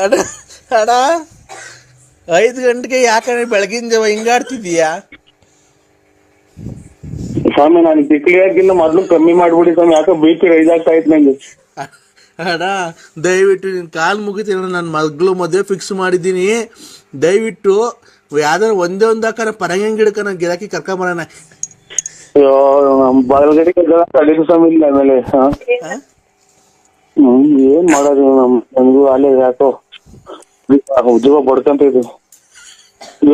ಅಡ ಅಡ 5 ಗಂಟೆಗೆ ಯಾಕಂದ್ರೆ ಬೆಳಗಿನ ಜಾವ ಹಿಂಗಾಡ್ತಿದೀಯಾ ಸ್ವಾಮಿ? ನಾನು ತಿಕ್ಲಿಯಾಗಿಲ್ಲ, ಮೊದ್ಲು ಕಮ್ಮಿ ಮಾಡ್ಬಿಡಿ ಸ್ವಾಮಿ. ಯಾಕೆ BP ರೈಸ್ ಆಗ್ತಾ ಇತ್ತು ನಂಗೆ. ಅಡ ದಯವಿಟ್ಟು ನಿನ್ ಕಾಲ್ ಮುಗಿತೀನಿ, ನನ್ನ ಮಗಳು ಮದುವೆ ಫಿಕ್ಸ್ ಮಾಡಿದ್ದೀನಿ. ದಯವಿಟ್ಟು ಯಾವ್ದಾರು ಒಂದೇ ಒಂದು ಹಾಕಾರ ಪರಂಗಿ ಗಿಡಕ್ಕ ನಾನು ಗಿರಾಕಿ ಕರ್ಕೊಂಬರೋಣ. ಅಯ್ಯೋ, ಬಲಗಡೆಗೆ ತಡೀತು ಸ್ವಾಮಿ. ಇಲ್ಲ ಆಮೇಲೆ ಏನ್ ಮಾಡೋದು? ನಮಗೂ ಅಲ್ಲೇ ಯಾಕೋ ಉದ್ಯೋಗ ಬಡ್ಕಂತ ಇದು.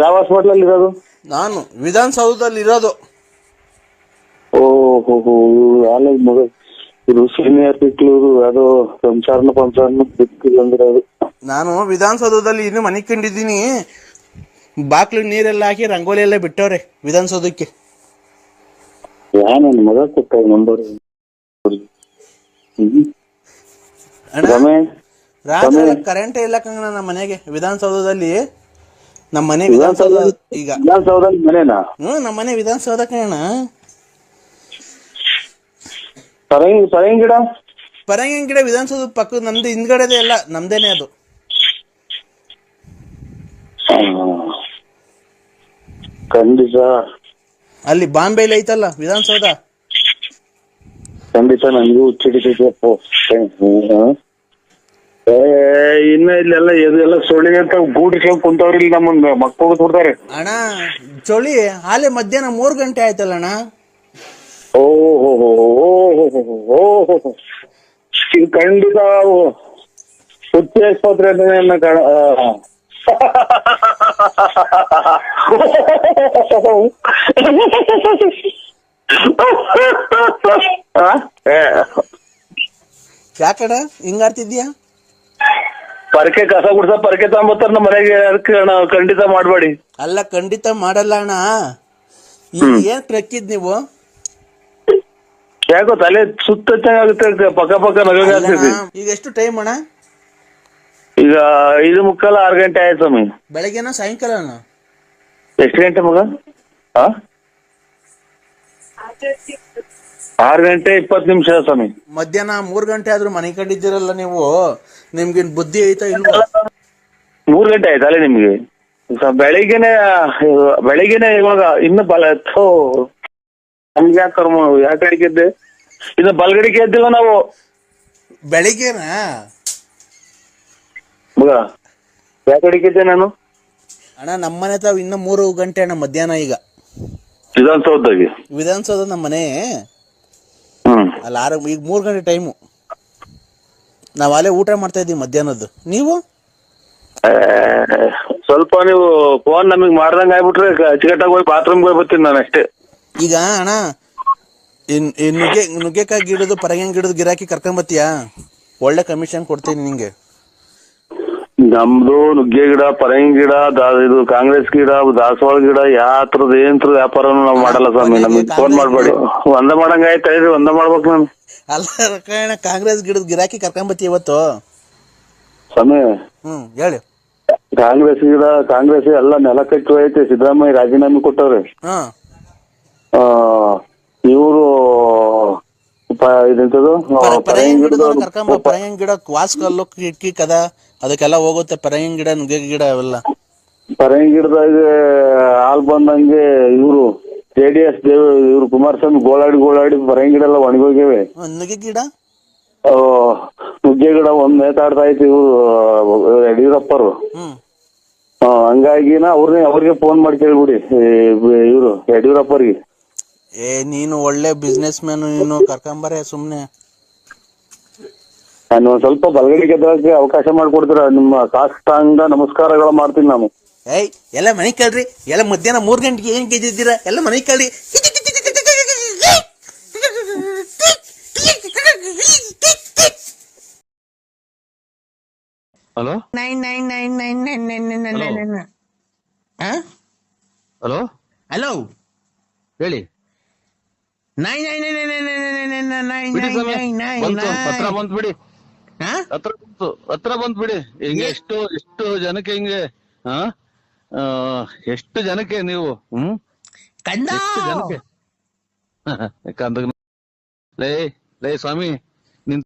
ಯಾವ ಹಾಸ್ಪಿಟಲ್ ಅಲ್ಲಿ ಇರೋದು? ನಾನು ವಿಧಾನಸೌಧದಲ್ಲಿ ಇರೋದು. ಓಹೋ, ಅಲ್ಲ ಮಗ, ಇದು ಸೀನಿಯರ್ ಸಿಕ್ಲೂರು, ಅದು ಸಂಸಾರನ ಬಿಕ್ಕಿಲ್ಲ ಅಂದ್ರೆ ಅದು. ನಾನು ವಿಧಾನಸೌಧದಲ್ಲಿ ಇನ್ನು ಮನೆ ಕಂಡಿದ್ದೀನಿ. ಬಾಕ್ಲು ನೀರೆಲ್ಲ ಹಾಕಿ ರಂಗೋಲಿ ಎಲ್ಲ ಬಿಟ್ಟವ್ರೆ ವಿಧಾನಸೌಧಕ್ಕೆ. ನನ್ನ ಮಗ ಕೊಟ್ಟ ನಂಬರ್. ರಾತ್ರಿ ಕರೆಂಟೇ ಇಲ್ಲ ಕಂಗ ನಮ್ಮ ಮನೆಗೆ. ವಿಧಾನಸೌಧದಲ್ಲಿ ನಮ್ಮ ಮನೆ ವಿಧಾನಸೌಧ ಈಗ ಮನೆನಾ? ನಮ್ಮ ಮನೆ ವಿಧಾನಸೌಧ ಕಣ. ಪರಂಗಿ ಗಿಡ ವಿಧಾನಸೌಧ ಪಕ್ಕ ನಮ್ದು ಹಿಂದ್ಗಡೆದೆ ಎಲ್ಲ ನಮ್ದೇನೆ ಅದು. ಖಂಡಿತ ಅಲ್ಲಿ ಬಾಂಬೆಲಿ ಐತಲ್ಲ ವಿಧಾನಸೌಧ. ಖಂಡಿತ ನನಗೂ ಹುಚ್ಚಿಡಿತೈತೆ. ಇನ್ನ ಇಲ್ಲೆಲ್ಲ ಇದೆಲ್ಲ ಸೊಳ್ಳಿ ಅಂತ ಗೂಡಿಸ್ಕೊಂಡ್ ಕುಂತವ್ರಿ. ಇಲ್ಲಿ ನಮ್ಮನ್ನ ಮಕ್ಕಳು ಕೊಡ್ತಾರೆ ಅಣ್ಣ. ಚಳಿ ಹಾಲೆ ಮಧ್ಯಾಹ್ನ 3 ಗಂಟೆ ಆಯ್ತಲ್ಲ ಅಣ್ಣ. ಓಹೋ, ಇದು ಖಂಡಿತ ಹುಚ್ಚಿ ಆಸ್ಪತ್ರೆ ಯಾಕಣ ಹಿಂಗಾಡ್ತಿದ್ಯಾ? ಪರಕೆ ಕಸ ಗುಡ್ಸ ಪರಕೆ ತಗೊಂಬತ್ತಾರ ನಮ್ಮ ಮನೆಗೆ. ಅದಕ್ಕೆ ಖಂಡಿತ ಮಾಡ್ಬೇಡಿ. ಅಲ್ಲ, ಖಂಡಿತ ಮಾಡಲ್ಲ ಅಣ್ಣ. ಈಗ ಏನ್ ಪ್ರಕ್ಕಿದ್ ನೀವು? ಯಾಕೋ ತಲೆ ಸುತ್ತಾಗುತ್ತೆ, ಪಕ್ಕ ನಗಾಗ್ತೈತಿ. ಈಗ ಎಷ್ಟು ಟೈಮ್ ಅಣ್ಣ? ಈಗ 5:45 6 ಗಂಟೆ ಆಯ್ತು ಸ್ವಾಮಿ. ಬೆಳಗ್ಗೆನ ಸಾಯಂಕಾಲನ? ಎಷ್ಟು ಗಂಟೆ ಮಗ? 6 ಗಂಟೆ 20 ನಿಮಿಷ ಸ್ವಾಮಿ. ಮಧ್ಯಾಹ್ನ 3 ಗಂಟೆ ಆದ್ರೂ ಮನೆ ಕಂಡಿದ್ದೀರಲ್ಲ ನೀವು. ನಿಮ್ಗೇನ್ ಬುದ್ಧಿ ಐತಾ ಇಲ್ವಾ? 3 ಗಂಟೆ ಆಯ್ತಲ್ಲ ನಿಮ್ಗೆ? ಬೆಳಿಗ್ಗೆನೆ ಇವಾಗ ಇನ್ನು ನಮ್ಗೆ ಯಾಕೆ ಕರ್ಮ? ಯಾಕೆ ಅಡಿಗೆದ್ದೆ? ಇನ್ನು ಬಲ್ಗಡಿಗೆ ಎದ್ದಿಲ್ಲ ನಾವು. ಬೆಳಿಗ್ಗೆನಾ ಮಗ? ಯಾಕೆ ಅಡಿಗೆದ್ದೆ ನಾನು? ಅಣ್ಣ ನಮ್ಮನೆ ತಾವ್ ಇನ್ನು 3 ಗಂಟೆ ಅಣ್ಣ ಮಧ್ಯಾಹ್ನ. ಈಗ ವಿಧಾನಸೌಧ ನಮ್ಮ ಮನೆ ಅಲ್ಲ. ಈಗ 3 ಗಂಟೆ ಟೈಮು. ನಾವ್ ಅಲ್ಲೇ ಊಟ ಮಾಡ್ತಾ ಇದೀವಿ ಮಧ್ಯಾಹ್ನದ್ದು. ನೀವು ಸ್ವಲ್ಪ ನೀವು ಫೋನ್ ನಮಗ್ ಮಾಡ್ದಂಗ ಆಗ್ಬಿಟ್ರೆ ಅಚ್ಚುಕಟ್ಟಾಗಿ ಹೋಗಿ ಬಾತ್ರೂಮ್ಗೆ ಹೋಗಿ ಬರ್ತೀನಿ ನಾನು ಅಷ್ಟೇ. ಈಗ ಅಣ್ಣ ನುಗ್ಗೆಕಾಯಿ ಗಿಡದು ಪರಂಗಿ ಗಿಡದ ಗಿರಾಕಿ ಕರ್ಕೊಂಬತ್ತೀಯಾ? ಒಳ್ಳೆ ಕಮಿಷನ್ ಕೊಡ್ತೀನಿ ನಿಂಗೆ. ನಮ್ದು ನುಗ್ಗೆ ಗಿಡ, ಪರಂಗಿ ಗಿಡ, ಇದು ಕಾಂಗ್ರೆಸ್ ಗಿಡ, ದಾಸವಾಳ ಗಿಡ, ಯಾತ್ರದ ಏನ್ರ ವ್ಯಾಪಾರನು ನಾವ್ ಮಾಡಲ್ಲ ಸ್ವಾಮಿ. ನಮ್ಗೆ ಫೋನ್ ಮಾಡ್ಬೇಡಿ. ಒಂದ ಮಾಡಂಗ ಆಯ್ತಾ? ಒಂದ ಮಾಡ್ಬೇಕು ನಾನು. ಅಲ್ಲ ಕಾಂಗ್ರೆಸ್ ಗಿಡದ ಗಿರಾಕಿ ಕರ್ಕೊಂಬತ್ತಿ ಇವತ್ತು ಸ್ವಾಮಿ. ಹೇಳಿ. ಕಾಂಗ್ರೆಸ್ ಎಲ್ಲ ನೆಲ ಕಟ್ಟು ಐತೆ. ಸಿದ್ದರಾಮಯ್ಯ ರಾಜೀನಾಮೆ ಕೊಟ್ಟವ್ರೆ. ಇವರು ಪರಂಗಿ ಗಿಡ ವಾಸ್ಕಲ್ಲು ಕಿಟಕಿ ಕದ ಅದಕ್ಕೆಲ್ಲ ಹೋಗುತ್ತೆ. ಪರಂಗಿ ಗಿಡ, ನುಗ್ಗೆ ಗಿಡ ಅವೆಲ್ಲ. ಪರಂಗಿ ಗಿಡದಾಗ ಹಾಲ್ ಬಂದಂಗೆ ಇವರು JDS ಇವ್ರು ಕುಮಾರಸ್ವಾಮಿ ಗೋಳಾಡಿ ಪರಂಗಿ ಗಿಡ ಎಲ್ಲ ಒಣಗೋಗಿವೆ. ನುಗ್ಗೆ ಗಿಡ ಒಂದ್ ನೇತಾಡ್ತಾ ಐತಿ ಇವ್ರು ಯಡಿಯೂರಪ್ಪರು. ಹಂಗಾಗಿನ ಅವ್ರಿಗೆ ಫೋನ್ ಮಾಡಿ ಕೇಳ್ಬಿಡಿ ಇವ್ರು ಯಡಿಯೂರಪ್ಪರಿಗೆ. ನೀನು ಒಳ್ಳೆ ಬಿಸ್ನೆಸ್ ಮ್ಯಾನ್, ನೀನು ಕರ್ಕೊಂಬರೇ ಸುಮ್ನೆ. ನಾನು ಒಂದ್ ಸ್ವಲ್ಪ ಬಲಗಡೆಗೆ ಎದ್ದಕ್ಕೆ ಅವಕಾಶ ಮಾಡ್ಕೊಡ್ತೀರ? ನಿಮ್ಮ ಸಾಷ್ಟಾಂಗ ನಮಸ್ಕಾರಗಳು ಮಾಡ್ತೀನಿ ನಾನು. ಎಲ್ಲ ಮನೆ ಕೇಳ್ರಿ. ಎಲ್ಲ ಮಧ್ಯಾಹ್ನ 3 ಗಂಟೆಗೆ ಏನ್ ಗೆದ್ದಿದ್ದೀರಾ? ಎಲ್ಲ ಮನೆ ಕೇಳ್ರಿ. ಹಲೋ ಹಲೋ ಹಲೋ ಹೇಳಿ. ಪತ್ರ ಬಂತು ಬಿಡಿ. ಹಾ ಹತ್ರ ಬಂತ್ ಬಿಡಿ. ಹಿಂಗೆ ಎಷ್ಟು ಜನಕ್ಕೆ ಹಿಂಗೆ ಹಾ ಎಷ್ಟು ಜನಕ್ಕೆ ನೀವು ಕಂದ ಎಷ್ಟು ಜನಕ್ಕೆ ಕಂದ ಲೇ ಲೇ ಸ್ವಾಮಿ ನಿನ್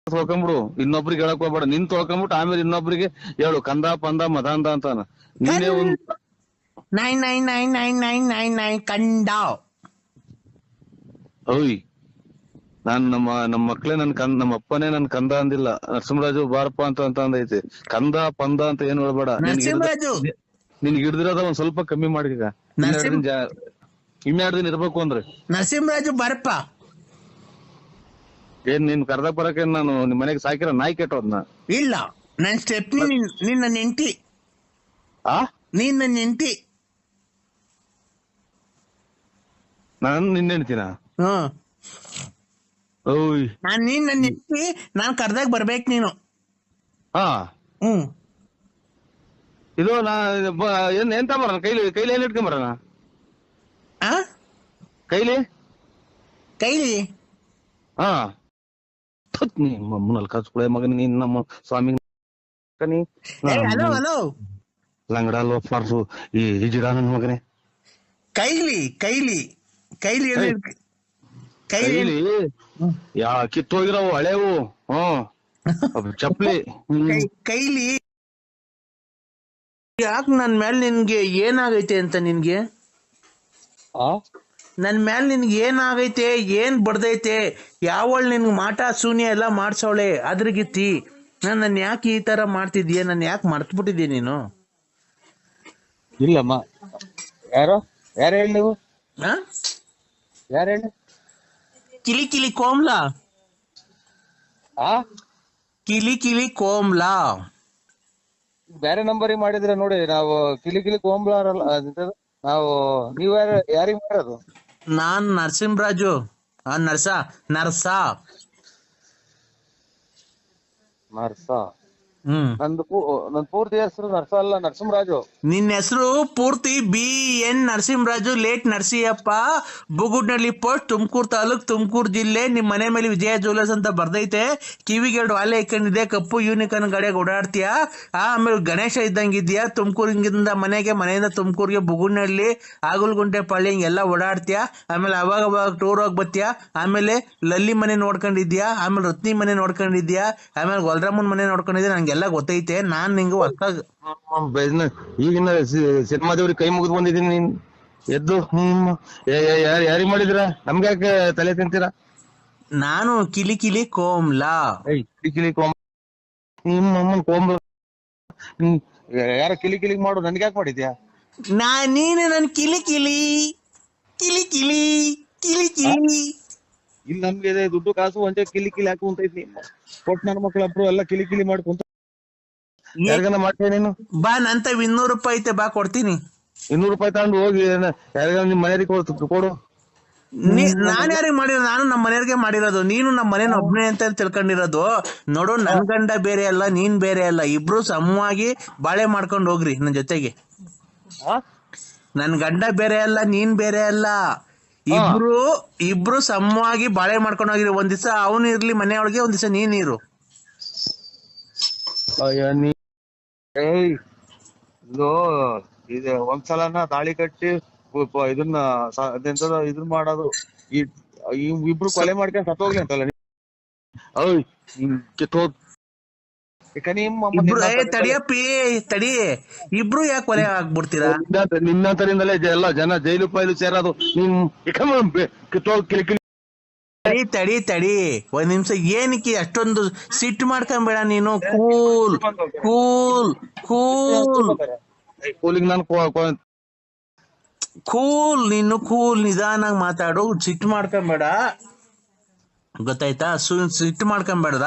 ತೊಳ್ಕೊಂಬಿಡು, ಇನ್ನೊಬ್ರಿಗೆ ಹೇಳಕ್ ಹೋಗ್ಬೇಡ. ನಿನ್ ತೊಳ್ಕೊಂಬಿಟ್ಟು ಆಮೇಲೆ ಇನ್ನೊಬ್ರಿಗೆ ಹೇಳು ಕಂದ ಪಂದ ಮದಾಂದ ಅಂತಾನ. ನೀನೇ ಒಂದ್ 9999999 ಕಂದ. ಓಯ್ ನಾನ್ ನಮ್ಮ ಮಕ್ಳೇ ನಮ್ಮ ಅಪ್ಪನೇ ನನ್ ಕಂದ ಅಂದಿಲ್ಲ. ನರಸಿಂಹರಾಜು ಬಾರಪ್ಪ ಅಂತ ಅಂದೈತೆ. ಕಂದ ಪಂದ ಅಂತ ಏನ್ ಹೇಳ್ಬೇಡ. ನರಸಿಂಹರಾಜು ನಿನ್ಗೆ ಹಿಡ್ದಿರೋದ ಒಂದ್ ಸ್ವಲ್ಪ ಕಮ್ಮಿ ಮಾಡಿಗ. ಇನ್ನೆರಡು ದಿನ ಇರ್ಬೇಕು ಅಂದ್ರೆ ನರಸಿಂಹರಾಜು ಬಾರಪ್ಪ. ಏನ್ ನಿನ್ ಕರ್ದಾಗ ಬರಕ್ಕೆ ನಾನು ನಿಮ್ ಮನೆಗೆ ಸಾಕಿರ ನಾಯಿ ಕೆಟ್ಟೋದ್ನ? ಇಲ್ಲ, ನನ್ ಸ್ಟೆಪ್ನಿ ನಿನ್ನ ನೆಂಟಿ. ನೀನ್ ನನ್ನ ನೆಂಟಿ. ನಾನ್ ನಿನ್ನೆ ಹೇಳ್ತೀನ? ಓಯ್ ನಾನ್ ನೀನ್ ನನ್ನ ನೆಂಟಿ. ನಾನ್ ಕರ್ದಾಗ ಬರ್ಬೇಕು ನೀನು. ಇದು ಎಂತ ಬರೋಣ ಕೈಲಿ ಏನ್ ಇಟ್ಕೊಂಬರೋಣ? ಕೈಲಿ ನಿಮ್ಮಮ್ಮನಲ್ಲಿ ಕಚ್ಕೊಳೆ ಮಗನ ನೀನ್ ನಮ್ಮ ಸ್ವಾಮಿ ಹಲೋ ಲಂಗಡ ಲೋಫಾರ್ಸು ಈ ಹಿಜಿಡ ನನ್ ಮಗನೇ. ಕೈಲಿ ಯಾ ಕಿತ್ತೋಗಿರವು ಹಳೆವು ಚಪ್ಲಿ ಕೈಲಿ. ಯಾಕೆ ನನ್ ಮೇಲೆ ನಿನ್ಗೆ ಏನಾಗೈತೆ ಅಂತ ನಿನ್ಗೆ? ನನ್ ಮೇಲೆ ನಿನ್ಗೆ ಏನಾಗೈತೆ, ಏನ್ ಬಡ್ದೈತೆ? ಯಾವಳು ನಿನ್ಗೆ ಮಾಟ ಶೂನ್ಯ ಎಲ್ಲ ಮಾಡ್ಸವಳೆ ಅದ್ರಗಿತ್ತಿ. ನನ್ನ ಯಾಕೆ ಈ ತರ ಮಾಡ್ತಿದ್ಯಾ? ನನ್ ಯಾಕೆ ಮರ್ತ್ಬಿಟ್ಟಿದ್ಯಾ ನೀನು? ಇಲ್ಲಮ್ಮ. ಯಾರು ಹೇಳಿ ನೀವು? ಯಾರು ಹೇಳಿ? ಕಿಲಿ ಕೋಮ್ಲಾ. ಕಿಲಿ ಕೋಮ್ಲಾ ಬೇರೆ ನಂಬರ್ ಮಾಡಿದ್ರೆ ನೋಡಿ. ನಾವು ಕಿಲಿ ಕೋಂಬ್ಲಾರಲ್ಲ ನಾವು. ನೀವ್ ಯಾರಿಗ್ ಮಾಡೋದು? ನಾನ್ ನರಸಿಂಹರಾಜು. ನರ್ಸ. ನನ್ ಪೂರ್ತಿ ಹೆಸರು ನರ್ಸ ಅಲ್ಲ, ನರಸಿಂಹರಾಜು. ನಿನ್ನ ಹೆಸರು ಪೂರ್ತಿ BN Narasimharaju, late Narasiyappa, Bugudnalli post, Tumakuru taluk, Tumakuru ಜಿಲ್ಲೆ. ನಿಮ್ ಮನೆ ಮೇಲೆ ವಿಜಯ ಜ್ಯುವೆಲರ್ಸ್ ಅಂತ ಬರ್ದೈತೆ. ಕಿವಿಗೆ 2 ವಾಲೆ ಇಕ್ಕೊಂಡಿದೆ. ಕಪ್ಪು ಯೂನಿಕಾರ್ನ್ ಗಾಡಿಯಾಗ ಓಡಾಡ್ತೀಯಾ. ಆಮೇಲೆ ಗಣೇಶ ಇದ್ದಂಗಿದ್ಯಾ. ತುಮಕೂರಿಂದ ಮನೆಯಿಂದ ತುಮಕೂರಿಗೆ ಬುಗುಡ್ನಳ್ಳಿ, ಆಗುಲ್ಗುಂಟೆ ಪಳ್ಳಿ ಹಿಂಗೆಲ್ಲ ಓಡಾಡ್ತೀಯಾ. ಆಮೇಲೆ ಅವಾಗ ಟೂರ್ ಹೋಗಿ ಬರ್ತೀಯಾ. ಆಮೇಲೆ ಲಲ್ಲಿ ಮನೆ ನೋಡ್ಕೊಂಡಿದ್ಯಾ. ಆಮೇಲೆ ರತ್ನಿ ಮನೆ ನೋಡ್ಕೊಂಡಿದ್ಯಾ. ಆಮೇಲೆ ಗೊಲ್ರಾಮನ್ ಮನೆ ನೋಡ್ಕೊಂಡಿದ್ಯಾ. ನಂಗೆಲ್ಲ ಗೊತ್ತೈತೆ. ನಾನ್ ನಿಂಗೆ ಈಗಿನ ಸಿನಿಮಾದವ್ರಿಗೆ ಕೈ ಮುಗಿದು ಬಂದಿದ್ದೀನಿ. ನೀನ್ ಎದ್ದು ಯಾರಿಗ್ ಮಾಡಿದ್ರ? ನಮ್ಗೆ ಯಾಕೆ ತಲೆ ತಿಂತೀರಾ? ನಾನು ಕಿಲಿ ಕೋಮ್ಲಾ. ಕಿಲಿ ಕೋಮ್ ನಿಮ್ಮಮ್ಮನ್ ಕೋಂಬ್ಲ. ಯಾರ ಕಿಲಿ ಮಾಡು, ನನ್ಗೆ ಯಾಕೆ ಮಾಡಿದ್ಯಾ? ನೀನು ನನ್ ಕಿಲಿ ಇಲ್ಲಿ ನಮ್ಗೆ ದುಡ್ಡು ಕಾಸು ಒಂದೇ ಕಿಲಿ ಹಾಕು ಅಂತ ಇದ್ನಿ. ಕೊಟ್ಟು ನನ್ನ ಮಕ್ಳಬ್ರು ಎಲ್ಲ ಕಿಲಿ ಮಾಡ್ಕೊಂತ ಯಾರಿಗಾನ ಮಾಡ್ತೇನೆ ನೀನು? ಬಾ, ನಂತ 200 ರೂಪಾಯಿ ಐತೆ, ಬಾ ಕೊಡ್ತೀನಿ. 200 ರೂಪಾಯಿ ತಗೊಂಡು ಹೋಗಿ ಯಾರಿಗಾನ ನಿಮ್ ಮನೆಯವ್ರಿಗೆ ಕೊಡು. ನಾನ್ ಯಾರಿಗೆ ಮಾಡಿರೋದು? ನಾನು ನಮ್ಮ ಮನೆಯವ್ರಿಗೆ ಮಾಡಿರೋದು. ನೀನು ನಮ್ಮ ಮನೇನ ಒಬ್ನೇ ಅಂತ ತಿಳ್ಕೊಂಡಿರೋದು. ನೋಡು, ನನ್ ಗಂಡ ಬೇರೆ ಅಲ್ಲ, ನೀನ್ ಬೇರೆ ಅಲ್ಲ. ಇಬ್ರು ಸಮವಾಗಿ ಬಾಳೆ ಮಾಡ್ಕೊಂಡು ಹೋಗ್ರಿ ನನ್ ಜೊತೆಗೆ. ನನ್ ಗಂಡ ಬೇರೆ ಅಲ್ಲ, ನೀನ್ ಬೇರೆ ಅಲ್ಲ. ಇಬ್ರು ಸಮವಾಗಿ ಬಾಳೆ ಮಾಡ್ಕೊಂಡು ಹೋಗಿರಿ. ಒಂದ್ ದಿವಸ ಅವನು ಇರ್ಲಿ ಮನೆಯೊಳಗೆ, ಒಂದ್ ದಿವಸ ನೀನಿರು. ಇದು ಒಂದ್ಸಲನ ತಾಳಿ ಕಟ್ಟಿ ಇದನ್ನ ಇದನ್ನ ಮಾಡೋದು. ಇಬ್ರು ಕೊಲೆ ಮಾಡ್ಕೊಂಡು ಸತ್ತೋಗ್ಲಿ ಅಂತಲ್ಲ. ತಡಿ, ಇಬ್ರು ಯಾಕೆ ಕೊಲೆ ಆಗ್ಬಿಡ್ತೀರಾ? ನಿನ್ನಂತರಿಂದಲೇ ಎಲ್ಲ ಜನ ಜೈಲು ಪೈಲು ಸೇರೋದು. ತಡಿ, ಒಂದ್ ನಿಮಿಷ. ಏನಕ್ಕೆ ಅಷ್ಟೊಂದು ಸಿಟ್ಟು ಮಾಡ್ಕೊಂಬೇಡ ನೀನು. ಕೂಲ್ ನಿಧಾನಾಗಿ ಮಾತಾಡು. ಸಿಟ್ಟು ಮಾಡ್ಕೊಂಬೇಡ, ಗೊತ್ತಾಯ್ತಾ? ಸಿಟ್ಟು ಮಾಡ್ಕೊಂಬೇಡ್ದ.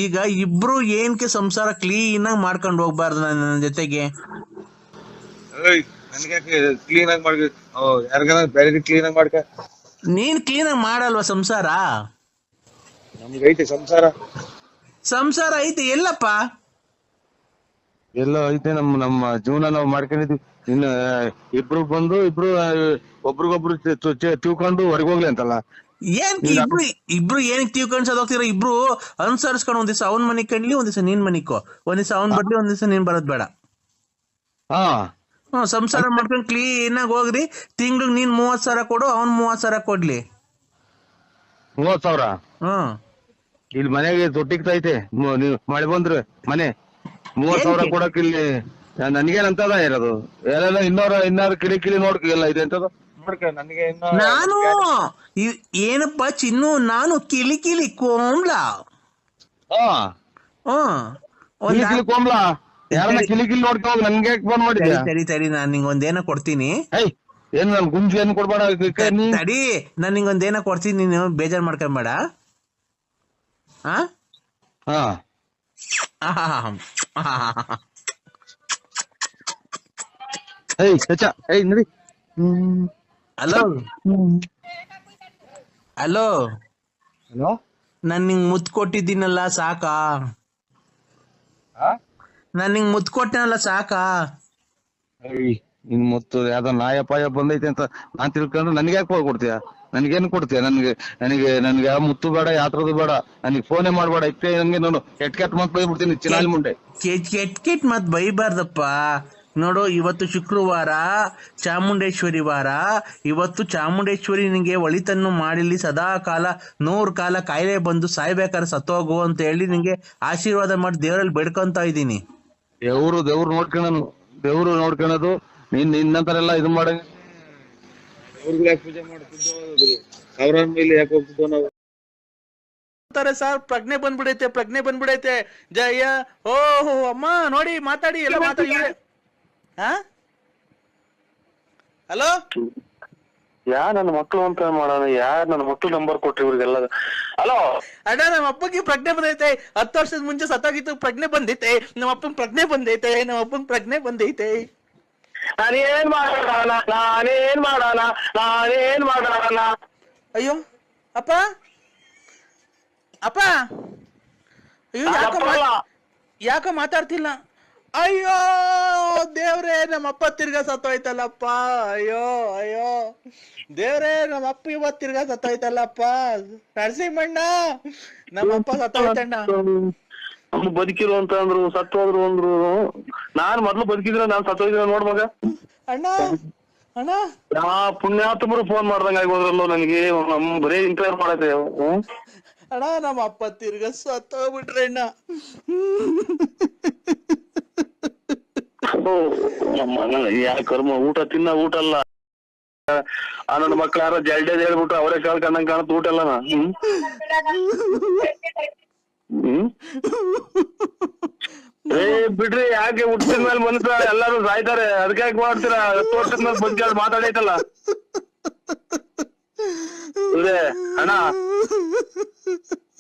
ಈಗ ಇಬ್ರು ಏನಕ್ಕೆ ಸಂಸಾರ ಕ್ಲೀನ್ ಆಗಿ ಮಾಡ್ಕೊಂಡು ಹೋಗ್ಬಾರ್ದು ನನ್ನ ಜೊತೆಗೆ? ಕ್ಲೀನ್ ಆಗಿ ಮಾಡಿ ಯಾರಿಗಾನ ಬೇರೆ ಕ್ಲೀನ್ ಆಗಿ ಮಾಡ್ಕ. ನೀನ್ ಕ್ಲೀನ್ ಆಗಿ ಮಾಡಲ್ವಾ ಸಂಸಾರ? ನಮ್ಗೈತೆ ಸಂಸಾರ ಐತೆ. ಎಲ್ಲಪ್ಪ? ಎಲ್ಲ ಐತೆ. ನಮ್ಮ ಜೀವನ ನಾವು ಮಾಡ್ಕೊಂಡಿದ್ವಿ. ಇನ್ನು ಇಬ್ರು ಬಂದು ಒಬ್ರಿಗೊಬ್ರು ತಿಳ್ಕೊಂಡು ಹೊರಗೆ ಹೋಗ್ಲಿ ಅಂತಲ್ಲ. ಏನ್ ಇಬ್ರು ಇಬ್ರು ಏನಕ್ಕೆ ತಿಳ್ಕೊಂಡ್ ಹೋಗ್ತೀರ? ಇಬ್ರು ಅನುಸರಿಸ್ಕೊಂಡು ಒಂದ್ ದಿವಸ ಅವ್ನ್ ಮನಿ ಕಣ್ಲಿ, ಒಂದ್ ದಿವಸ ನೀನ್ ಮನಿಕೋ, ಒಂದ್ ದಿವಸ ಅವ್ನ್ ಬರ್ಲಿ, ಒಂದ್ ದಿವಸ ನೀನ್ ಬರೋದ್ ಬೇಡ. ಹಾ ಸಂಸಾರ ಮಾಡ್ಕೊಂಡ್ ಕ್ಲೀನ್ ಆಗಿ ಹೋಗ್ರಿ. ತಿಂಗ್ಳಿಗೆ ನೀನ್ 30,000 ಕೊಡು, ಅವ್ನ್ 30,000 ಕೊಡ್ಲಿ. 30,000 ಹ್ಮ್ ಇಲ್ಲಿ ಮನೆಗೆ ತೊಟ್ಟಿಗ್ತೈತೆ. ನೀವು ಮಳೆ ಬಂದ್ರೆ ಮನೆ 30,000 ಕೊಡಕ್ ಇಲ್ಲಿ ನನ್ಗೇನಂತದ ಇರೋದು? ಎಲ್ಲ ಇನ್ನಾರು ಕಿಳಿ ನೋಡ್ಕಿಲ್ಲ ಇದೆ ಅಂತದ ನೋಡ್ಕ ನನಗೆ. ನಾನು ಏನಪ್ಪಾ ಚಿನ್ನು, ನಾನು ಕಿಲಿ ಕೋಮ್ಲ. ಕಿಲಿ ಕೊಂಬ್ಲಾ ಯಾರನ್ನ ಕಿಲಿ ನೋಡ್ಕೊ ನನ್ಗೆ ಫೋನ್ ಮಾಡಿದ್ಯಾ? ತಡಿ ನಾನ್ ನಿಂಗೊಂದೇನೋ ಕೊಡ್ತೀನಿ. ಏನ್ ನನ್ ಗುಂಜಿ ಏನ್ ಕೊಡ್ಬೇಡ. ತಡಿ, ನಾನ್ ನಿಂಗೊಂದೇನೋ ಕೊಡ್ತೀನಿ, ನೀನು ಬೇಜಾರ್ ಮಾಡ್ಕೊಂಬೇಡ. ನಡಿ. ಹಲೋ ಹಲೋ ಹಲೋ, ನಾನ್ ನಿಂಗ್ ಮುತ್ ಕೊಟ್ಟಿದ್ದೀನಲ್ಲ, ಸಾಕಾ? ನಾನ್ ನಿಂಗ್ ಮುತ್ ಕೊಟ್ಟನಲ್ಲ, ಸಾಕಾ? ಇನ್ ಮತ್ತು ಯಾವ್ದೋ ನಾಯ ಪಾಯ ಬಂದೈತೆ ಅಂತ ನಾನ್ ತಿಳ್ಕೊಂಡ್ರೆ ನನ್ಗೆ ಯಾಕೆ ಕೊಡ್ತೀಯ? ನನ್ಗೇನ್ ಕೊಡ್ತೀಯ? ನನ್ಗೆ ಯಾವ ಮುತ್ತು ಬೇಡ, ಯಾತ್ರದು ಬೇಡ, ನನಗೆ ಫೋನೇ ಮಾಡ್ಬೇಡ. ಇಪ್ಪೆ ನಂಗೆ ನೋಡು ಕೆಟ್ಟ ಮತ್ ಬೈಬಿಡ್ತೀನಿ ಚಿನಾಲಿ ಮುಂಡೆ. ಕೆಟ್ ಮತ್ ಬೈಬಾರ್ದಪ್ಪ. ನೋಡು, ಇವತ್ತು ಶುಕ್ರವಾರ, ಚಾಮುಂಡೇಶ್ವರಿ ವಾರ. ಇವತ್ತು ಚಾಮುಂಡೇಶ್ವರಿ ನಿಂಗೆ ಒಳಿತನ್ನು ಮಾಡಿಲಿ, ಸದಾ ಕಾಲ 100 ಕಾಲ ಕಾಯಿಲೆ ಬಂದು ಸಾಯ್ಬೇಕಾದ್ರೆ ಸತ್ತೋಗು ಅಂತ ಹೇಳಿ ನಿಂಗೆ ಆಶೀರ್ವಾದ ಮಾಡಿ ದೇವರಲ್ಲಿ ಬೇಡ್ಕೊಂತ ಇದ್ದೀನಿ. ದೇವ್ರು ನೋಡ್ಕೊಳೋದು ನಿನ್ನಂತರೆಲ್ಲ ಇದು ಮಾಡ ಪೂಜೆ ಮಾಡ್ತಿದ್ದೋ ಅವ್ರ ಮೇಲೆ ಯಾಕೆ ಹೋಗ್ತಿದ್ದೋ ನಾವು ಸರ್. ಪ್ರಜ್ಞೆ ಬಂದ್ಬಿಡೈತೆ. ಜಯ ಓಹೋ ಅಮ್ಮ, ನೋಡಿ ಮಾತಾಡಿ, ಎಲ್ಲ ಮಾತಾಡಿ. ಹಲೋ, ನನ್ನ ಮಕ್ಳು ಅಂತ ಮಾಡೋಣ. ನನ್ನ ಮಕ್ಳು ನಂಬರ್ ಕೊಟ್ರಿ ಇವ್ರಿಗೆಲ್ಲ. ಹಲೋ ಅಣ್ಣ, ನಮ್ಮ ಅಪ್ಪಗೆ ಪ್ರಜ್ಞೆ ಬಂದೈತೆ. 10 ವರ್ಷದ ಮುಂಚೆ ಸತ್ತಾಗಿತ್ತು, ಪ್ರಜ್ಞೆ ಬಂದೈತೆ. ನಮ್ಮ ಅಪ್ಪನ್ ಪ್ರಜ್ಞೆ ಬಂದೈತೆ. ನಾನೇನ್ ಮಾಡೋಣ? ಅಯ್ಯೋ ಅಪ್ಪ, ಅಯ್ಯೋ ಯಾಕ ಮಾತಾಡ್ತಿಲ್ಲ? ಅಯ್ಯೋ ದೇವ್ರೇ, ನಮ್ಮಪ್ಪ ತಿರ್ಗಾ ಸತ್ತೋಯ್ತಲ್ಲಪ್ಪ. ಅಯ್ಯೋ ದೇವ್ರೇ, ನಮ್ಮಪ್ಪ ಇವತ್ತು ತಿರ್ಗಾ ಸತ್ತೋಯ್ತಲ್ಲಪ್ಪ. ನರಸಿಂಹಣ್ಣ, ನಮ್ಮಪ್ಪ ಸತ್ತೋಯ್ತಣ್ಣ. ಬದುಕಿರು ಅಂತ ಅಂದ್ರು, ಸತ್ತೋದ್ರು ಅಂದ್ರು. ನಾನ್ ಮೊದ್ಲು ಬದುಕಿದ್ರೆ ನಾನ್ ಸತ್ತೋಯ್ತಿರ ನೋಡ್ ಮಗ. ಅಣ್ಣ ಪುಣ್ಯಾತ್ಮರು ಫೋನ್ ಮಾಡ್ದಂಗ ಆಗೋದ್ರಲ್ಲೋ ನನಗೆ. ಬರೀ ಇಂಟರ್ವ್ಯೂ ಮಾಡೈತೆ. ಅಣ್ಣ, ನಮ್ಮ ಅಪ್ಪ ತಿರ್ಗಾ ಸತ್ತೋಗ್ಬಿಟ್ರೆ ಅಣ್ಣ. ಯಾ ಕರ್ಮ, ಊಟ ಅಲ್ಲ. ನನ್ನ ಮಕ್ಳು ಯಾರೋ ಜಲ್ಡೇದ್ ಹೇಳ್ಬಿಟ್ಟು ಅವರೇ ಕಾಲ್ ಕಂಡಂಗ್ ಕಾಣತ್ ಊಟ ಅಲ್ಲನ. ಬಿಡ್ರಿ, ಯಾಕೆ ಹುಟ್ಟಿದ ಮೇಲೆ ಮನುಷ್ಯ ಎಲ್ಲಾರು ಸಾಯ್ತಾರೆ, ಅದಕ್ಕೆ ಯಾಕೆ ಮಾಡ್ತೀರಾ? 10 ವರ್ಷದ ಮೇಲೆ ಬಂದ್ ಮಾತಾಡೈತಲ್ಲ.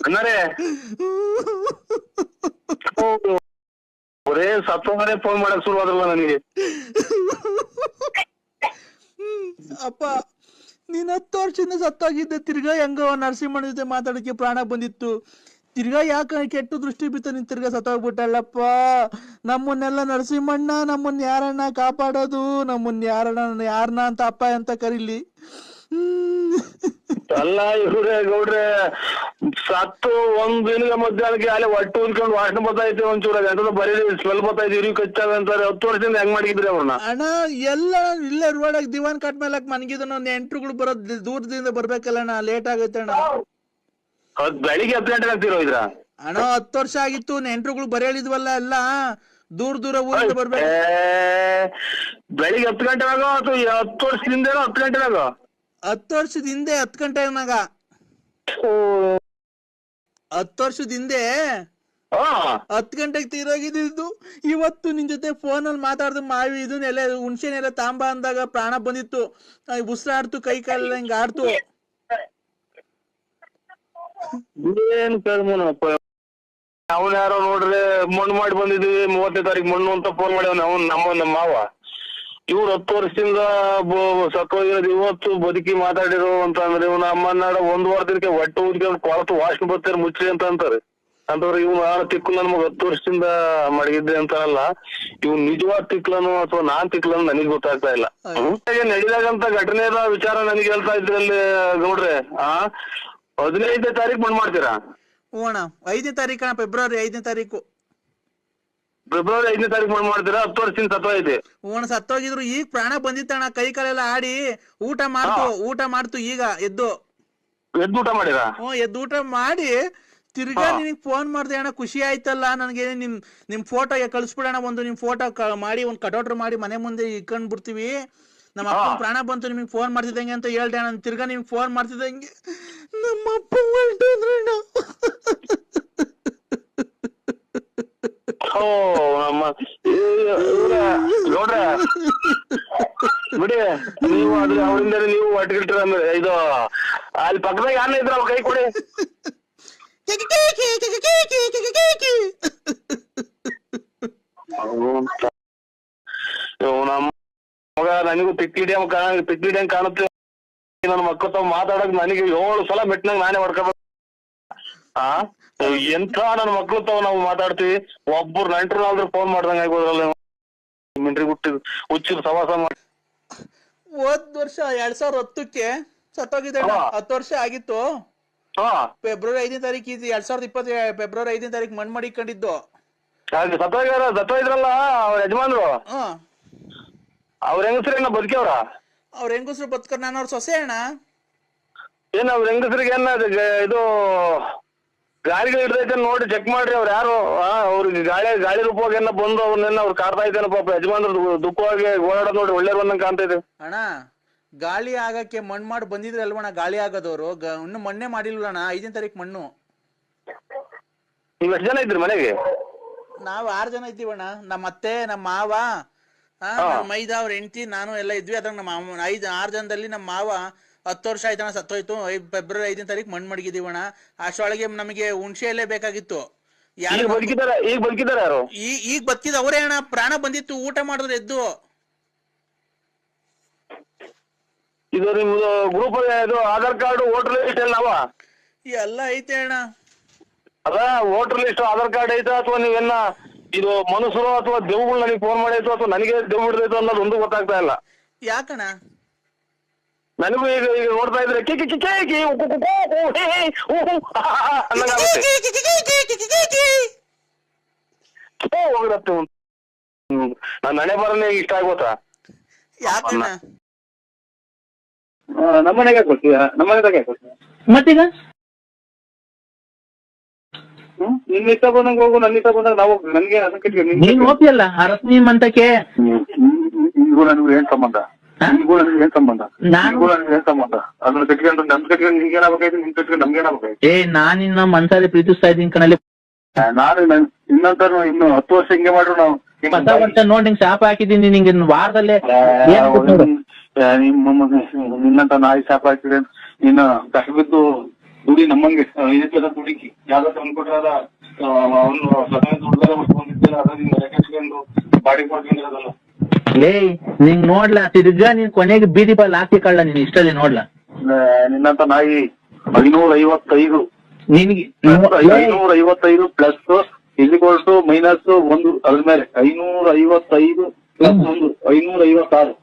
ಅಣ್ಣರೇ, ಬರೇ ಸತ್ತೋದ್ರೆ ಫೋನ್ ಮಾಡಕ್ ಶುರುವಾದ್ರಲ್ಲ ನನಗೆ. ಅಪ್ಪ, ನೀನ್ 10 ವರ್ಷದಿಂದ ಸತ್ತೋಗಿದ್ದೆ. ತಿರ್ಗಾ ಹೆಂಗೋ ನರಸಿಂಹಣ್ಣ ಜೊತೆ ಮಾತಾಡಕ್ಕೆ ಪ್ರಾಣ ಬಂದಿತ್ತು. ತಿರ್ಗಾ ಯಾಕೆ ಕೆಟ್ಟು ದೃಷ್ಟಿ ಬಿತ್ತು, ನಿನ್ ತಿರ್ಗಾ ಸತ್ತೋಗ್ಬಿಟ್ಟಲ್ಲಪ್ಪ. ನಮ್ಮನ್ನೆಲ್ಲ ನರಸಿಂಹಣ್ಣ, ನಮ್ಮನ್ನ ಯಾರಣ್ಣ ಕಾಪಾಡೋದು? ಯಾರನ್ನ ಅಂತ ಅಪ್ಪ ಅಂತ ಕರೀಲಿ? ಅಲ್ಲ ಇವ್ರೆ ಗೌಡ್ರೆ, ಸತ್ತು ಒಂದ್ ದಿನದ ಮಧ್ಯಾಹ್ನಕ್ಕೆ ಅಲ್ಲಿ ಹೊಟ್ಟೆ ಉಂದ್ಕೊಂಡು ವಾಸನೆ ಬರ್ತೈತಿ, ಒಂಚೂರ ಗಂಟದ ಬರೀ ಸ್ಮೆಲ್ ಬರ್ತೈತಿ, ಇವ್ರಿಗೆ ಕಚ್ಚಾವ ಅಂತಾರೆ. 10 ವರ್ಷದಿಂದ ಹೆಂಗ್ ಮಾಡಿದ್ರಿ ಅವ್ರನ್ನ? ಅಣ್ಣ, ಎಲ್ಲ ಇಲ್ಲೇ ರೋಡಾಗ ದಿವಾನ್ ಕಟ್ ಮೇಲಕ್ ಮನ್ಗಿದ ನೆಂಟ್ರುಗಳು ಬರೋದ್ ದೂರದಿಂದ ಬರ್ಬೇಕಲ್ಲಣ್ಣ, ಲೇಟ್ ಆಗೈತೆ ಅಣ್ಣ. ಬೆಳಿಗ್ಗೆ 10 ಗಂಟೆಗೆ ಆಗ್ತಿರೋ ಇದ್ರ? ಅಣ್ಣ, 10 ವರ್ಷ ಆಗಿತ್ತು, ನೆಂಟ್ರುಗಳು ಬರೇಳಿದ್ವಲ್ಲ, ಎಲ್ಲ ದೂರ ಊರಿಂದ ಬರ್ಬೇಕು. ಬೆಳಿಗ್ಗೆ 10 ಗಂಟೆನಾಗ ಅಥವಾ 10 ವರ್ಷದಿಂದ 10 ಗಂಟೆನಾಗ? 10 ವರ್ಷದ ಹಿಂದೆ 10 ಗಂಟೆನಾಗ. 10 ವರ್ಷದ ಹಿಂದೆ 10 ಗಂಟೆಗೆ ತೀರೋಗಿದ್ದು. ಇವತ್ತು ನಿನ್ ಜೊತೆ ಫೋನಲ್ಲಿ ಮಾತಾಡ್ದು ಮಾವಿ ಇದನ್ನೆಲ್ಲ ಹುಣ್ಸೆನೆಲ್ಲ ತಾಂಬ ಅಂದಾಗ ಪ್ರಾಣ ಬಂದಿತ್ತು. ಉಸಿರಾಡ್ತು, ಕೈ ಕಾಲೆಲ್ಲ ಹಿಂಗ ಆಡ್ತು. ಏನ್ ಕರ್ಮನಪ್ಪ. ಅವನ್ ಯಾರೋ ನೋಡ್ರೆ ಮಣ್ಣು ಮಾಡಿ ಬಂದಿದ್ವಿ, 30ನೇ ತಾರೀಕು ಮಣ್ಣು ಅಂತ ಫೋನ್ ಮಾಡಿ ನಮ್ಮ ಮಾವ. ಇವ್ರು 10 ವರ್ಷದಿಂದ ಸತ್ತೋಗಿರೋದು, ಇವತ್ತು ಬದುಕಿ ಮಾತಾಡಿರೋ ಅಂತ ಅಂದ್ರೆ ಇವ್ನ ಅಮ್ಮನಾಡ 1 ವಾರದಕ್ಕೆ ಹೊಟ್ಟೆ ಊದ್ಕೊಂಡು ಕೊಳತು ವಾಸನೆ ಬರ್ತಾರೆ ಮುಚ್ಚಿ ಅಂತ ಅಂತಾರೆ. ಅಂತವ್ರು ಇವ್ ನಾನು ತಿಕ್ಕು ನಮ್ಗೆ 10 ವರ್ಷದಿಂದ ಮಡಗಿದ್ದೆ ಅಂತಾರಲ್ಲ, ಇವ್ ನಿಜವಾದ ತಿಕ್ಲನು ಅಥವಾ ನಾನ್ ತಿಕ್ಲನು ನನಗ್ ಗೊತ್ತಾಗ್ತಾ ಇಲ್ಲ. ನಡಿದಾಗಂತ ಘಟನೆದ ವಿಚಾರ ನನಗೆ ಹೇಳ್ತಾ ಇದ್ರಲ್ಲಿ ಗೌಡ್ರೆ, 15ನೇ ತಾರೀಕು ಮಣ್ಣು ಮಾಡ್ತೀರಾ? ಹ್ಞೂ ಅಣ್ಣ, 5ನೇ ತಾರೀಕು ಅಣ್ಣ, ಫೆಬ್ರವರಿ 5ನೇ ತಾರೀಕು. ಫೆಬ್ರವರಿ 5ನೇ ತಾರೀಕು ಮಣ್ಣು ಮಾಡ್ತೀರಾ? 10 ವರ್ಷದಿಂದ ಸತ್ತೋಯ್ತು. ಹ್ಞೂ ಅಣ್ಣ, ಸತ್ತೋಗಿದ್ರು. ಈಗ ಪ್ರಾಣ ಬಂದಿತ್ತಣ್ಣ, ಕೈ ಕಾಲೆಲ್ಲ ಆಡಿ ಊಟ ಮಾಡ್ತು ಈಗ ಎದ್ದು ಊಟ ಮಾಡಿರಾ? ಹ್ಞೂ, ಎದ್ದು ಊಟ ಮಾಡಿ ತಿರ್ಗಾ ನಿನಗ್ ಫೋನ್ ಮಾಡ್ದೆ ಅಣ್ಣ. ಖುಷಿ ಆಯ್ತಲ್ಲ ನನಗೆ. ನಿಮ್ ಫೋಟೋ ಕಳಿಸ್ಬಿಡೋಣ, ಒಂದು ನಿಮ್ ಫೋಟೋ ಮಾಡಿ ಒಂದು ಕಟೌಟ್ರ್ ಮಾಡಿ ಮನೆ ಮುಂದೆ ಇಟ್ಕೊಂಡ್ ಬಿಡ್ತೀವಿ. ನಮ್ಮ ಅಪ್ಪ ಪ್ರಾಣ ಬಂತು, ನಿಮಗೆ ಫೋನ್ ಮಾಡ್ತಿದ್ದಂಗೆ ಅಂತ ಹೇಳ್ದೆ ಅಣ್ಣ. ತಿರ್ಗಾ ನಿಮ್ಗೆ ಫೋನ್ ಮಾಡ್ತಿದ್ದಂಗೆ ನಮ್ಮ ಅಪ್ಪ ಹೊರಟೋದ್ರಣ್ಣ. ನೋಡ್ರೆ ಬಿಡಿ, ನೀವು ಅದ್ರ ಅವರಿಂದ ನೀವು ಒಟ್ಟಿಗಿಟ್ರ ಅಂದ್ರೆ ಇದು ಅಲ್ಲಿ ಪಕ್ಕದಾಗ ಯಾರನ್ನ ಇದ್ರ ಅವ್ರ ಕೈ ಕೊಡಿ. ನಮ್ಮ ಮಗ ನನಗೂ ಪಿಕ್ಕಿಡಿಯಂಗ್ ಕಾಣುತ್ತೆ. ನನ್ನ ಮಕ್ಕಳ ತಾವ್ ಮಾತಾಡಕ್ ನನಗೆ 7 ಸಲ ಮೆಟ್ನಾಗ ನಾನೇ ಹೊಡ್ಕೋಬೇಕು. ಎಂಥ ನನ್ನ ಮಕ್ಳು ತಾವ್ ನಾವು ಮಾತಾಡ್ತೀವಿ. ಒಬ್ಬರು ನೆಂಟ್ರಲ್ಲಾದ್ರೂ ಫೋನ್ ಮಾಡ್ದಂಗ ಆಗೋದ್ರಲ್ಲ, ಮಿಂಟ್ರಿ ಹುಚ್ಚಿರು ಸವಾಸ ಮಾಡಿ. ಹೋದ್ ವರ್ಷ 2010ಕ್ಕೆ ಸತ್ತೋಗಿದೆ. 10 ವರ್ಷ ಆಗಿತ್ತು. ಫೆಬ್ರವರಿ 5ನೇ ತಾರೀಕು 2020 ಫೆಬ್ರವರಿ 5ನೇ ತಾರೀಕು ಮಣ್ಣು ಮಾಡಿಕೊಂಡಿದ್ದು. ಸತ್ತೋಯ್ದ್ರಲ್ಲ ಅವ್ರ ಯಜಮಾನ್ರು, ಅವ್ರ ಹೆಂಗಸ್ರೇನ ಬದುಕ್ಯವ್ರ? ಅವ್ರ ಹೆಂಗಸ್ರು ಬದುಕರ್, ನಾನು ಅವ್ರ ಸೊಸೆ ಅಣ್ಣ. ಏನ್ ಅವ್ರ ಹೆಂಗಸ್ರಿಗೆ ಏನ ಇದು ಗಾಳಿಗಳು ಹಿಡ್ದೈತೆ ನೋಡಿ ಚೆಕ್ ಮಾಡ್ರಿ. ಅವ್ರು ಯಾರು ಅವ್ರಿಗೆ ಗಾಳಿ ರೂಪವಾಗಿ ಏನ ಬಂದು ಅವ್ರನ್ನೆಲ್ಲ ಅವ್ರು ಕಾಡ್ತಾ ಇದ್ದೇನೆ ಪಾಪ. ಯಜಮಾನ್ರು ದುಃಖವಾಗಿ ಓಡಾಡೋದು ನೋಡಿ ಒಳ್ಳೆ ಬಂದಂಗ ಕಾಣ್ತಾ ಇದೆ ಅಣ್ಣ. ಗಾಳಿ ಆಗಕ್ಕೆ ಮಣ್ಣು ಮಾಡಿ ಬಂದಿದ್ರೆ ಅಲ್ವಣ್ಣ ಗಾಳಿ ಆಗೋದವ್ರು. ಇನ್ನು ಮಣ್ಣೆ ಮಾಡಿಲ್ವಣ್ಣ. 5ನೇ ತಾರೀಕು ಮಣ್ಣು. ನೀವ್ ಎಷ್ಟು ಜನ ಇದ್ರಿ ಮನೆಗೆ? ನಾವ್ 6 ಜನ ಇದ್ದೀವಣ್ಣ. ನಮ್ಮ ಅತ್ತೆ, ನಮ್ಮ ಮಾವ, ನಮ್ಮ ಮೈದ, ಅವ್ರ ಹೆಂಡತಿ, ನಾನು ಎಲ್ಲ ಇದ್ವಿ. ಅದ್ರಾಗ ನಮ್ಮ 6 ಜನದಲ್ಲಿ ನಮ್ಮ ಮಾವ 10 ವರ್ಷ ಆಯ್ತಣ್ಣ, ಸತ್ತೋಯ್ತು. ಫೆಬ್ರವರಿ 5ನೇ ತಾರೀಕು ಮಣ್ಣು ಮಡಗಿದೀವಣ್ಣ. ಅಷ್ಟೊಳಗೆ ನಮಗೆ ಹುಣಸೆ ಎಲೆ ಬೇಕಾಗಿತ್ತು. ಈಗ ಬದುಕಿದಾರ ಯಾರು? ಈಗ ಬದುಕಿದ ಅವರೇ ಅಣ್ಣ. ಪ್ರಾಣ ಬಂದಿತ್ತು, ಊಟ ಮಾಡಿದ್ರೆ ಎದ್ದು. ಇದು ನಿಮ್ದು ಗ್ರೂಪ್ ಇದು ಆಧಾರ್ ಕಾರ್ಡ್, ವೋಟರ್ ಲಿಸ್ಟ್ ಎಲ್ಲ ಐತೆ ಅಣ್ಣ. ಅದ ವೋಟರ್ ಲಿಸ್ಟ್, ಆಧಾರ್ ಕಾರ್ಡ್ ಐತಾ ಅಥವಾ ನೀವೆಲ್ಲ ಇದು ಮನುಷ್ಯರು ಅಥವಾ ದೇವ್ಗಳು ನನಗೆ ಫೋನ್ ಮಾಡೈತು ಅಥವಾ ನನಗೆ ದೇವ್ ಬಿಡ್ದೈತು ಅನ್ನೋದು ಒಂದು ಗೊತ್ತಾಗ್ತಾ ಇಲ್ಲ. ಯಾಕಣ್ಣ? ನನಗೂ ಈಗ ನೋಡ್ತಾ ಇದ್ರೆ ಹೋಗಿರತ್ತೆ. ನನ್ನ ಹಣೆ ಬರನೇ ಇಷ್ಟ ಆಗೋತಾ? ಯಾಕಣ್ಣ? ನಮ್ಮನೆಗೆ ಕೊಡ್ತೀಯ? ನಮ್ಮನೆಗೆ ಕೊಡ್ತೀಯ ಮತ್ತೀಗ ನಿನ್ನ ಇಷ್ಟ ಬಂದಂಗ ಹೋಗು, ನನ್ನ ಇಷ್ಟ ಬಂದಾಗ ನಾವು ನನ್ಗೆ ಅದಕ್ಕೆ ನೀನ್ ಹೋಗ್ತಿಯಲ್ಲ ಆ ರಶ್ಮಿ ಮಂತಕ್ಕೆ. ನನಗೂ ಏನ್ ಸಂಬಂಧ? ಏನ್ ಸಂಬಂಧ? ಏನ್ ಸಂಬಂಧ? ಅದನ್ನ ಕಟ್ಕೊಂಡು ನಮ್ ಕಟ್ಕೊಂಡು ನಿಮ್ಗೆ ಏನಾಗಬೇಕಾಯ್ತು, ನಿಮ್ ಕಟ್ಕೊಂಡು ನಮ್ಗೆ ಏನಾಗಬೇಕಾಯ್ತು? ನಾನಿನ್ನ ಮನ್ಸಾರಿ ಪ್ರೀತಿಸ್ತಾ ಇದ್ದೀನಿ ಕಣಲ್ಲಿ. ನಾನು ಇನ್ನೊಂದ್ ಇನ್ನು 10 ವರ್ಷ ಹಿಂಗೆ ಮಾಡ್ರು ನಾವು. ಹೊಸ ವರ್ಷ ನೋಡಿ ನಿಂಗೆ ಶಾಪ ಹಾಕಿದ್ದೀನಿ. ನಿಂಗೆ ವಾರದಲ್ಲೇ ನಿನ್ನಂತ ನಾಯಿ ಶಾಪ ಹಾಕಿದ್ರೆ ನೀನು ಕಷ್ಟ ಬಿದ್ದು ದುಡಿ ನಮ್ಮಂಗೆ ದುಡಿಕಿ ಯಾವ್ದಾದ್ರು ಅನ್ಕೊಟ್ರದ ಅವನು ಸದಾ ದುಡ್ದಾರ ಮಾಡ್ಕೊಂಡಿದ್ದಿಲ್ಲ, ಅದ ನಿಂಗೆ ರೆಕೆಟ್ಕೊಂಡು ಬಾಡಿ ಮಾಡ್ಕೊಂಡಿರೋದಲ್ಲ. ನಿಂಗ್ ನೋಡ್ಲಾ ತಿರ್ಗಾ ನೀನ್ ಕೊನೆಗೆ ಬೀದಿ ಬಾಲ್ ಹಾಕಿಕೊಳ್ಳ. ನೀನ್ ಇಷ್ಟಲ್ಲಿ ನೋಡ್ಲಾ ನಿನ್ನಂತ ನಾಯಿ 555 ನಿನ್ಗೆ 555 ಪ್ಲಸ್ ಇಲ್ಲಿಗೊಳ್ಟು ಮೈನಸ್ 1 ಅದ್ರ ಮೇಲೆ 555 ಪ್ಲಸ್ 1 556.